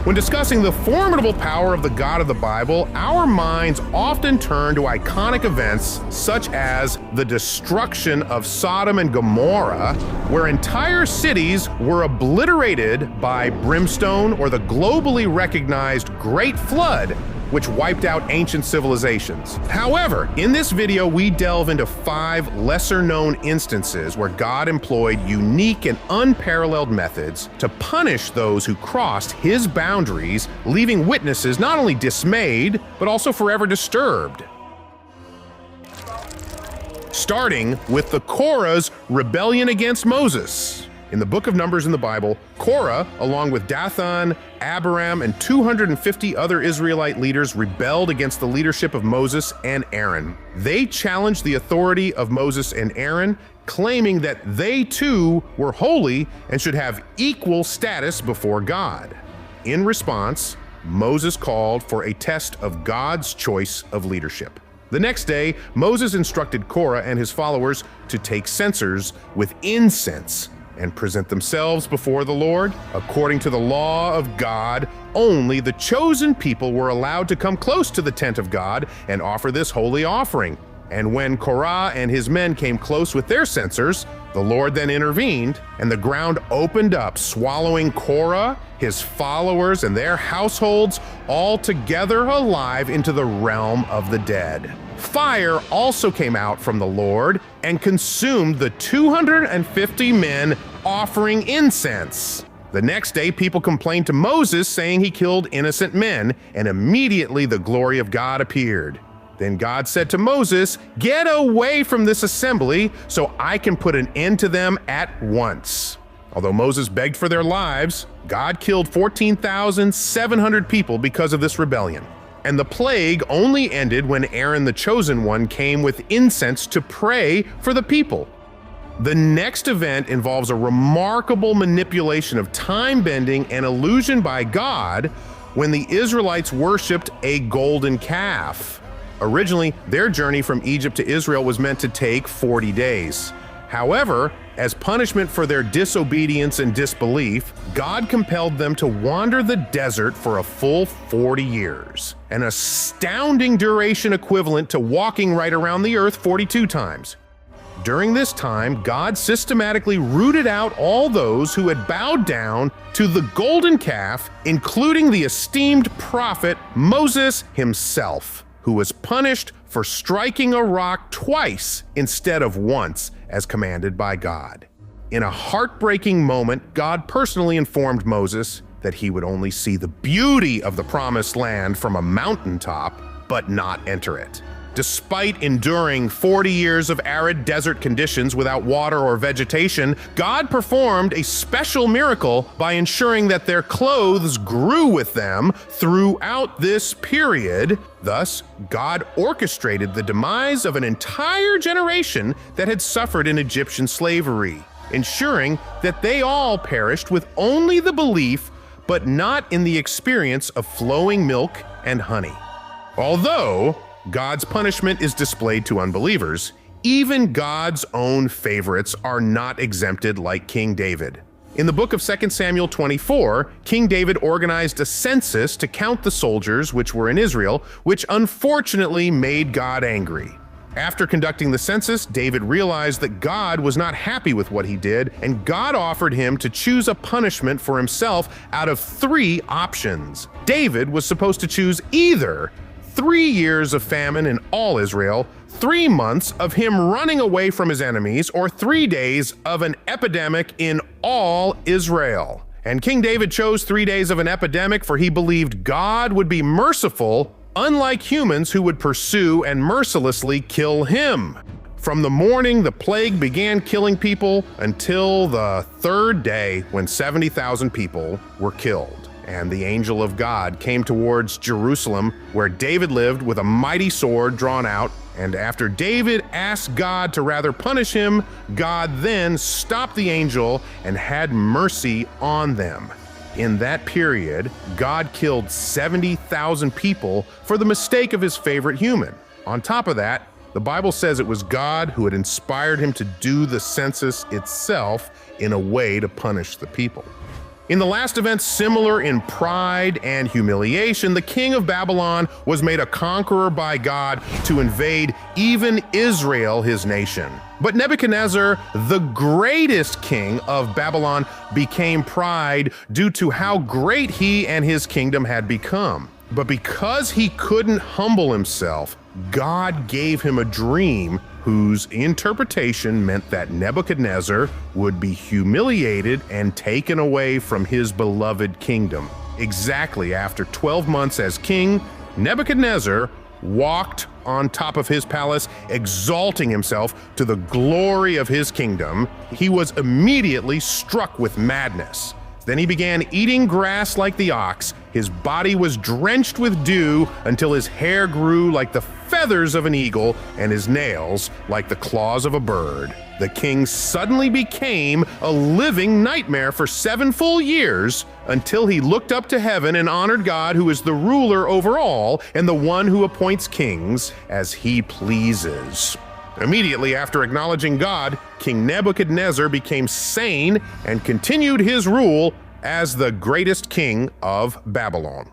When discussing the formidable power of the God of the Bible, our minds often turn to iconic events such as the destruction of Sodom and Gomorrah, where entire cities were obliterated by brimstone, or the globally recognized Great Flood, which wiped out ancient civilizations. However, in this video, we delve into 5 lesser-known instances where God employed unique and unparalleled methods to punish those who crossed his boundaries, leaving witnesses not only dismayed, but also forever disturbed. Starting with the Korah's rebellion against Moses. In the book of Numbers in the Bible, Korah, along with Dathan, Abiram, and 250 other Israelite leaders, rebelled against the leadership of Moses and Aaron. They challenged the authority of Moses and Aaron, claiming that they too were holy and should have equal status before God. In response, Moses called for a test of God's choice of leadership. The next day, Moses instructed Korah and his followers to take censers with incense and present themselves before the Lord. According to the law of God, only the chosen people were allowed to come close to the tent of God and offer this holy offering. And when Korah and his men came close with their censers, the Lord then intervened, and the ground opened up, swallowing Korah, his followers, and their households all together alive into the realm of the dead. Fire also came out from the Lord and consumed the 250 men offering incense. The next day, people complained to Moses, saying he killed innocent men, and immediately the glory of God appeared. Then God said to Moses, "Get away from this assembly so I can put an end to them at once." Although Moses begged for their lives, God killed 14,700 people because of this rebellion. And the plague only ended when Aaron, the chosen one, came with incense to pray for the people. The next event involves a remarkable manipulation of time-bending and illusion by God when the Israelites worshipped a golden calf. Originally, their journey from Egypt to Israel was meant to take 40 days. However, as punishment for their disobedience and disbelief, God compelled them to wander the desert for a full 40 years, an astounding duration equivalent to walking right around the earth 42 times. During this time, God systematically rooted out all those who had bowed down to the golden calf, including the esteemed prophet Moses himself, who was punished for striking a rock twice instead of once, as commanded by God. In a heartbreaking moment, God personally informed Moses that he would only see the beauty of the promised land from a mountaintop, but not enter it. Despite enduring 40 years of arid desert conditions without water or vegetation, God performed a special miracle by ensuring that their clothes grew with them throughout this period. Thus, God orchestrated the demise of an entire generation that had suffered in Egyptian slavery, ensuring that they all perished with only the belief, but not in the experience of flowing milk and honey. Although God's punishment is displayed to unbelievers, even God's own favorites are not exempted, like King David. In the book of 2 Samuel 24, King David organized a census to count the soldiers which were in Israel, which unfortunately made God angry. After conducting the census, David realized that God was not happy with what he did, and God offered him to choose a punishment for himself out of 3 options. David was supposed to choose either 3 years of famine in all Israel, 3 months of him running away from his enemies, or 3 days of an epidemic in all Israel. And King David chose 3 days of an epidemic, for he believed God would be merciful, unlike humans who would pursue and mercilessly kill him. From the morning the plague began killing people until the 3rd day, when 70,000 people were killed. And the angel of God came towards Jerusalem, where David lived, with a mighty sword drawn out. And after David asked God to rather punish him, God then stopped the angel and had mercy on them. In that period, God killed 70,000 people for the mistake of his favorite human. On top of that, the Bible says it was God who had inspired him to do the census itself in a way to punish the people. In the last event, similar in pride and humiliation, the king of Babylon was made a conqueror by God to invade even Israel, his nation. But Nebuchadnezzar, the greatest king of Babylon, became pride due to how great he and his kingdom had become. But because he couldn't humble himself, God gave him a dream whose interpretation meant that Nebuchadnezzar would be humiliated and taken away from his beloved kingdom. Exactly after 12 months as king, Nebuchadnezzar walked on top of his palace, exalting himself to the glory of his kingdom. He was immediately struck with madness. Then he began eating grass like the ox. His body was drenched with dew until his hair grew like the feathers of an eagle and his nails like the claws of a bird. The king suddenly became a living nightmare for 7 full years until he looked up to heaven and honored God, who is the ruler over all and the one who appoints kings as he pleases. Immediately after acknowledging God, King Nebuchadnezzar became sane and continued his rule as the greatest king of Babylon.